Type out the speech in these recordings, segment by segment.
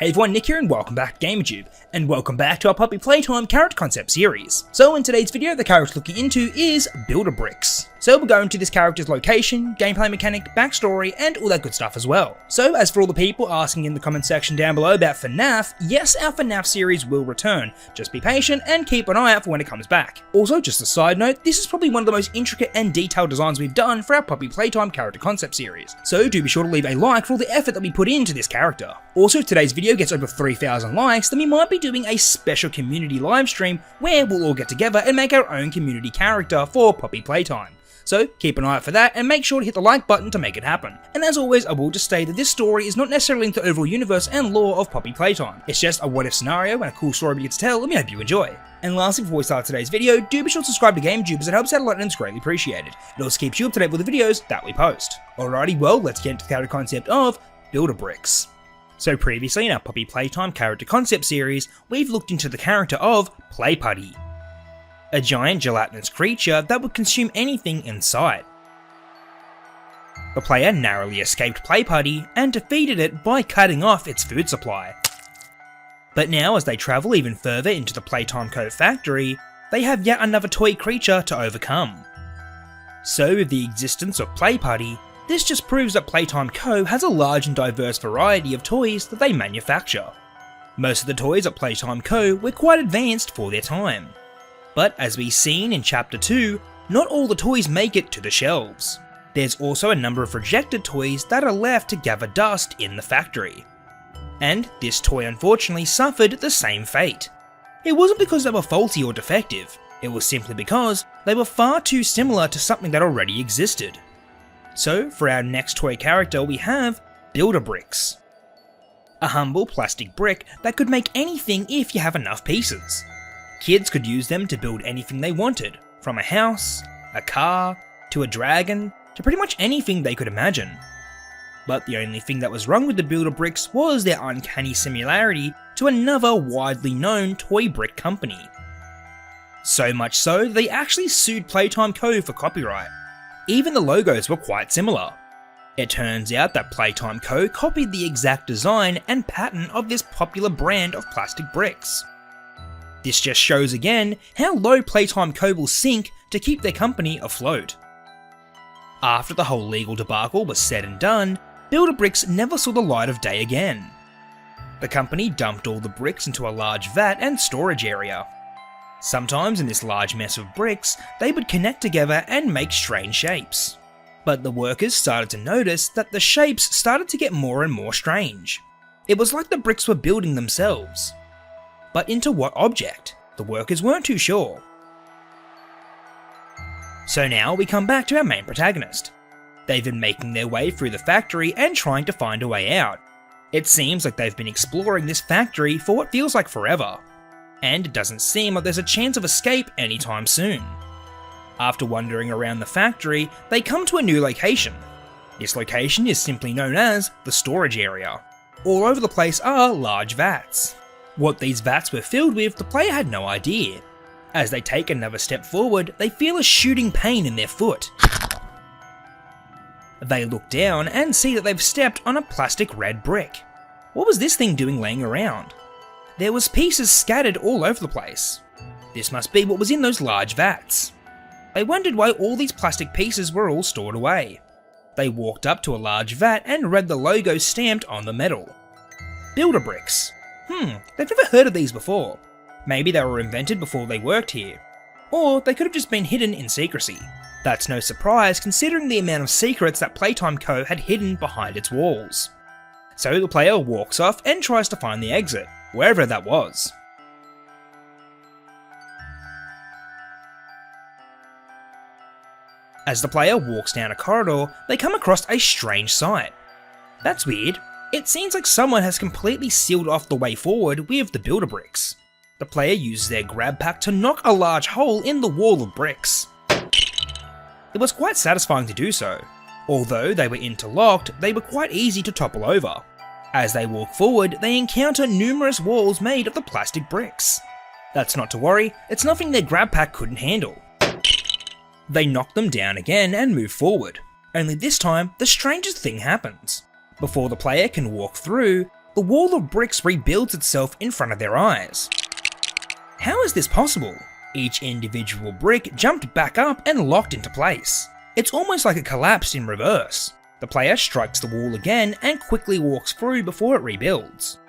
Hey everyone, Nick here and welcome back to GamerTube, and welcome back to our Puppy Playtime character concept series. So in today's video, the character looking into is Builder-Bricks. So we'll go into this character's location, gameplay mechanic, backstory, and all that good stuff as well. So as for all the people asking in the comment section down below about FNAF, yes, our FNAF series will return. Just be patient and keep an eye out for when it comes back. Also, just a side note, this is probably one of the most intricate and detailed designs we've done for our Puppy Playtime character concept series. So do be sure to leave a like for all the effort that we put into this character. Also, if today's video gets over 3,000 likes, then we might be doing a special community live stream where we'll all get together and make our own community character for Puppy Playtime. So keep an eye out for that and make sure to hit the like button to make it happen. And as always, I will just say that this story is not necessarily linked to the overall universe and lore of Puppy Playtime. It's just a what if scenario and a cool story we get to tell, and we hope you enjoy. And lastly, before we start today's video, do be sure to subscribe to GamerTube as it helps out a lot and it's greatly appreciated. It also keeps you up to date with the videos that we post. Alrighty, well, let's get into the character concept of Builder-Bricks. So previously in our Puppy Playtime character concept series, we've looked into the character of Play Putty, a giant gelatinous creature that would consume anything in sight. The player narrowly escaped Play Putty and defeated it by cutting off its food supply. But now as they travel even further into the Playtime Cove factory, they have yet another toy creature to overcome. So with the existence of Play Putty, this just proves that Playtime Co. has a large and diverse variety of toys that they manufacture. Most of the toys at Playtime Co. were quite advanced for their time. But as we've seen in Chapter 2, not all the toys make it to the shelves. There's also a number of rejected toys that are left to gather dust in the factory. And this toy unfortunately suffered the same fate. It wasn't because they were faulty or defective, it was simply because they were far too similar to something that already existed. So for our next toy character we have Builder-Bricks, a humble plastic brick that could make anything if you have enough pieces. Kids could use them to build anything they wanted, from a house, a car, to a dragon, to pretty much anything they could imagine. But the only thing that was wrong with the Builder-Bricks was their uncanny similarity to another widely known toy brick company. So much so that they actually sued Playtime Co. for copyright. Even the logos were quite similar. It turns out that Playtime Co. copied the exact design and pattern of this popular brand of plastic bricks. This just shows again how low Playtime Co. will sink to keep their company afloat. After the whole legal debacle was said and done, Builder-Bricks never saw the light of day again. The company dumped all the bricks into a large vat and storage area. Sometimes in this large mess of bricks, they would connect together and make strange shapes. But the workers started to notice that the shapes started to get more and more strange. It was like the bricks were building themselves. But into what object? The workers weren't too sure. So now we come back to our main protagonist. They've been making their way through the factory and trying to find a way out. It seems like they've been exploring this factory for what feels like forever. And it doesn't seem like there's a chance of escape anytime soon. After wandering around the factory, they come to a new location. This location is simply known as the storage area. All over the place are large vats. What these vats were filled with, the player had no idea. As they take another step forward, they feel a shooting pain in their foot. They look down and see that they've stepped on a plastic red brick. What was this thing doing laying around? There was pieces scattered all over the place. This must be what was in those large vats. They wondered why all these plastic pieces were all stored away. They walked up to a large vat and read the logo stamped on the metal. Builder-Bricks. They've never heard of these before. Maybe they were invented before they worked here. Or they could have just been hidden in secrecy. That's no surprise considering the amount of secrets that Playtime Co. had hidden behind its walls. So the player walks off and tries to find the exit, wherever that was. As the player walks down a corridor, they come across a strange sight. That's weird. It seems like someone has completely sealed off the way forward with the Builder-Bricks. The player uses their grab pack to knock a large hole in the wall of bricks. It was quite satisfying to do so. Although they were interlocked, they were quite easy to topple over. As they walk forward, they encounter numerous walls made of the plastic bricks. That's not to worry, it's nothing their grab pack couldn't handle. They knock them down again and move forward. Only this time, the strangest thing happens. Before the player can walk through, the wall of bricks rebuilds itself in front of their eyes. How is this possible? Each individual brick jumped back up and locked into place. It's almost like it collapsed in reverse. The player strikes the wall again and quickly walks through before it rebuilds.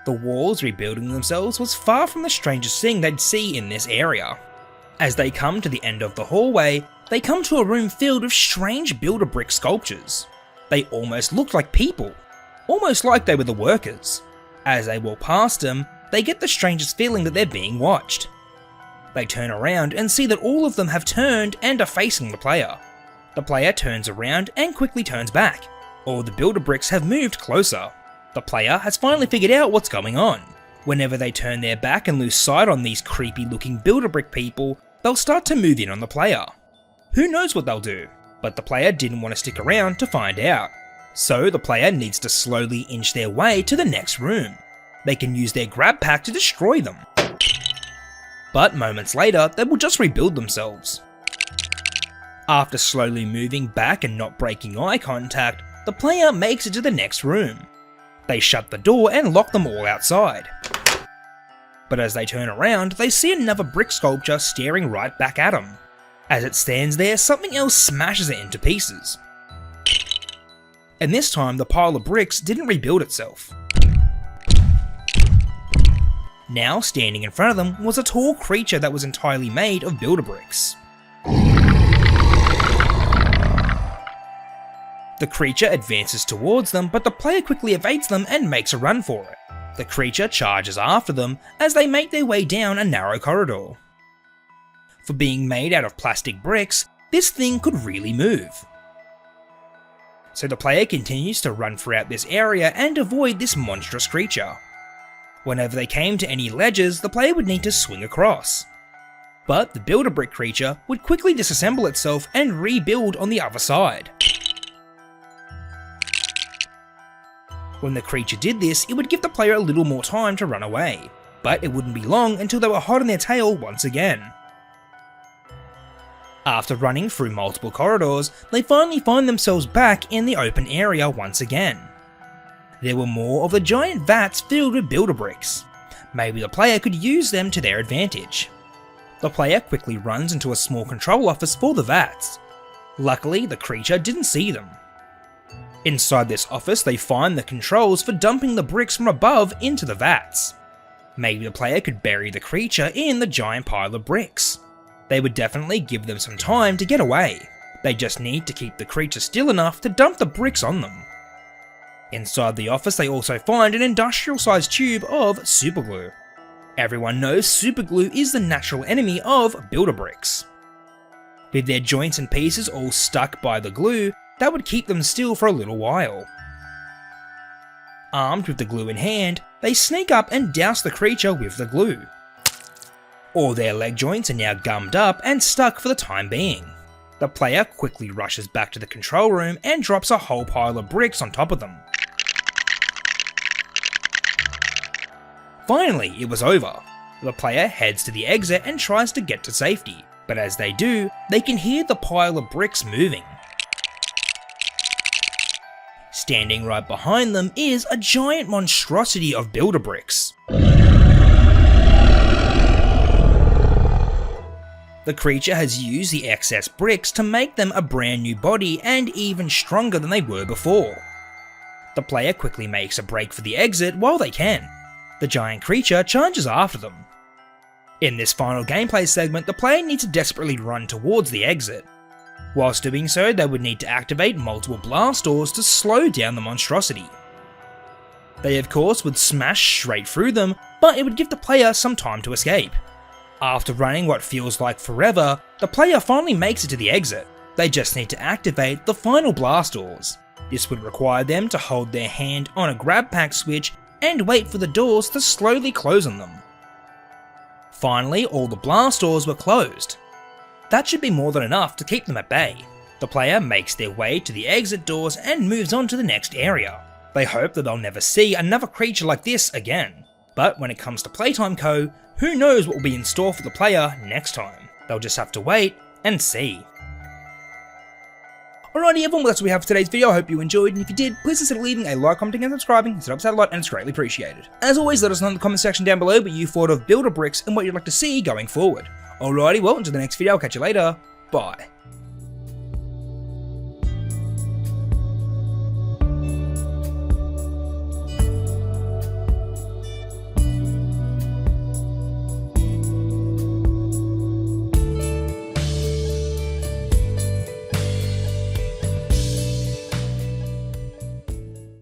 The walls rebuilding themselves was far from the strangest thing they'd see in this area. As they come to the end of the hallway, they come to a room filled with strange Build-A-Brick sculptures. They almost looked like people, almost like they were the workers. As they walk past them, they get the strangest feeling that they're being watched. They turn around and see that all of them have turned and are facing the player. The player turns around and quickly turns back. All the Build-A-Bricks have moved closer. The player has finally figured out what's going on. Whenever they turn their back and lose sight on these creepy looking Build-A-Brick people, they'll start to move in on the player. Who knows what they'll do, but the player didn't want to stick around to find out. So the player needs to slowly inch their way to the next room. They can use their grab pack to destroy them. But moments later, they will just rebuild themselves. After slowly moving back and not breaking eye contact, the player makes it to the next room. They shut the door and lock them all outside. But as they turn around, they see another brick sculpture staring right back at them. As it stands there, something else smashes it into pieces. And this time, the pile of bricks didn't rebuild itself. Now, standing in front of them was a tall creature that was entirely made of Build-A-Bricks. The creature advances towards them, but the player quickly evades them and makes a run for it. The creature charges after them as they make their way down a narrow corridor. For being made out of plastic bricks, this thing could really move. So the player continues to run throughout this area and avoid this monstrous creature. Whenever they came to any ledges, the player would need to swing across. But the Build-A-Brick creature would quickly disassemble itself and rebuild on the other side. When the creature did this, it would give the player a little more time to run away, but it wouldn't be long until they were hot on their tail once again. After running through multiple corridors, they finally find themselves back in the open area once again. There were more of the giant vats filled with Build-A-Bricks. Maybe the player could use them to their advantage. The player quickly runs into a small control office for the vats. Luckily, the creature didn't see them. Inside this office, they find the controls for dumping the bricks from above into the vats. Maybe the player could bury the creature in the giant pile of bricks. They would definitely give them some time to get away. They just need to keep the creature still enough to dump the bricks on them. Inside the office, they also find an industrial-sized tube of superglue. Everyone knows superglue is the natural enemy of Build-A-Bricks. With their joints and pieces all stuck by the glue, that would keep them still for a little while. Armed with the glue in hand, they sneak up and douse the creature with the glue. All their leg joints are now gummed up and stuck for the time being. The player quickly rushes back to the control room and drops a whole pile of bricks on top of them. Finally, it was over. The player heads to the exit and tries to get to safety, but as they do, they can hear the pile of bricks moving. Standing right behind them is a giant monstrosity of Build-A-Bricks. The creature has used the excess bricks to make them a brand new body and even stronger than they were before. The player quickly makes a break for the exit while they can. The giant creature charges after them. In this final gameplay segment, the player needs to desperately run towards the exit. Whilst doing so, they would need to activate multiple blast doors to slow down the monstrosity. They of course would smash straight through them, but it would give the player some time to escape. After running what feels like forever, the player finally makes it to the exit. They just need to activate the final blast doors. This would require them to hold their hand on a grab pack switch and wait for the doors to slowly close on them. Finally, all the blast doors were closed. That should be more than enough to keep them at bay. The player makes their way to the exit doors and moves on to the next area. They hope that they'll never see another creature like this again. But when it comes to Playtime Co., who knows what will be in store for the player next time? They'll just have to wait and see. Alrighty everyone, well, that's what we have for today's video. I hope you enjoyed, and if you did, please consider leaving a like, commenting and subscribing. It helps out a lot and it's greatly appreciated. As always, let us know in the comment section down below what you thought of Builder Bricks and what you'd like to see going forward. Alrighty, well, until the next video, I'll catch you later. Bye.